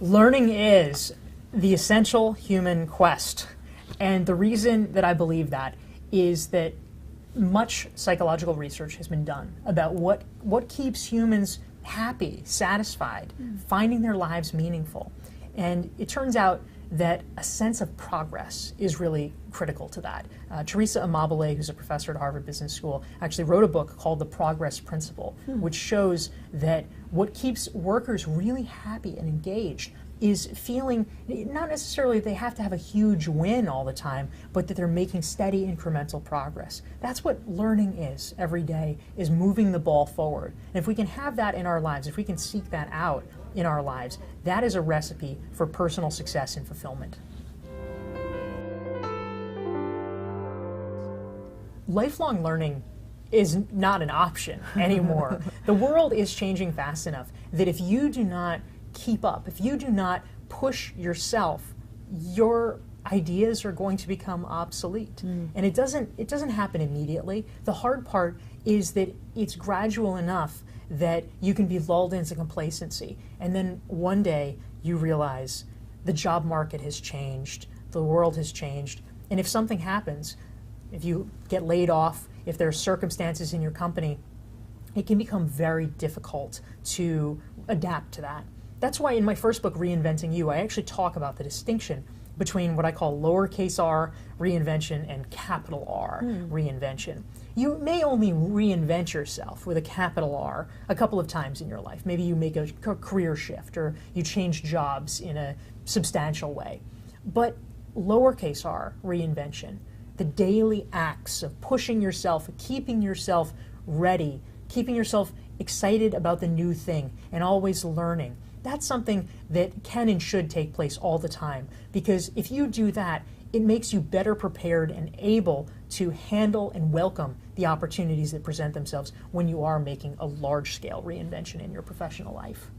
Learning is the essential human quest. And the reason that I believe that is that much psychological research has been done about what keeps humans happy, satisfied, finding their lives meaningful. And it turns out that a sense of progress is really critical to that. Teresa Amabile, who's a professor at Harvard Business School, actually wrote a book called The Progress Principle, which shows that what keeps workers really happy and engaged is feeling, not necessarily they have to have a huge win all the time, but that they're making steady incremental progress. That's what learning is every day, is moving the ball forward. And if we can have that in our lives, if we can seek that out in our lives, that is a recipe for personal success and fulfillment. Lifelong learning is not an option anymore. The world is changing fast enough that if you do not keep up, if you do not push yourself, your ideas are going to become obsolete. And it doesn't happen immediately. The hard part is that it's gradual enough that you can be lulled into complacency. And then one day you realize the job market has changed, the world has changed, and if something happens, if you get laid off, if there are circumstances in your company, it can become very difficult to adapt to that. That's why in my first book, Reinventing You, I actually talk about the distinction between what I call lowercase r reinvention and capital R reinvention. You may only reinvent yourself with a capital R a couple of times in your life. Maybe you make a career shift or you change jobs in a substantial way. But lowercase r reinvention, the daily acts of pushing yourself, keeping yourself ready, keeping yourself excited about the new thing and always learning, that's something that can and should take place all the time, because if you do that, it makes you better prepared and able to handle and welcome the opportunities that present themselves when you are making a large-scale reinvention in your professional life.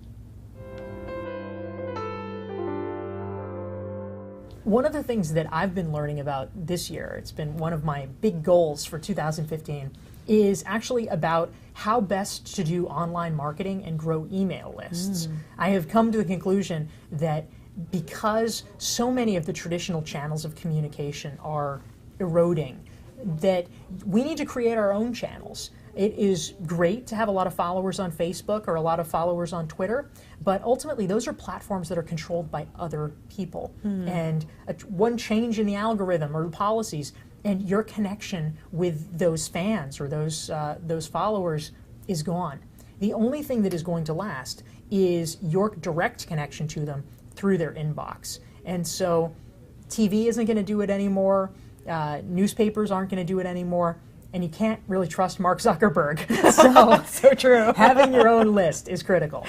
One of the things that I've been learning about this year, it's been one of my big goals for 2015, is actually about how best to do online marketing and grow email lists. I have come to the conclusion that because so many of the traditional channels of communication are eroding, that we need to create our own channels. It is great to have a lot of followers on Facebook or a lot of followers on Twitter, but ultimately those are platforms that are controlled by other people. And one change in the algorithm or the policies, and your connection with those fans or those followers is gone. The only thing that is going to last is your direct connection to them through their inbox. And so TV isn't going to do it anymore, newspapers aren't going to do it anymore, and you can't really trust Mark Zuckerberg. So, so true. Having your own list is critical.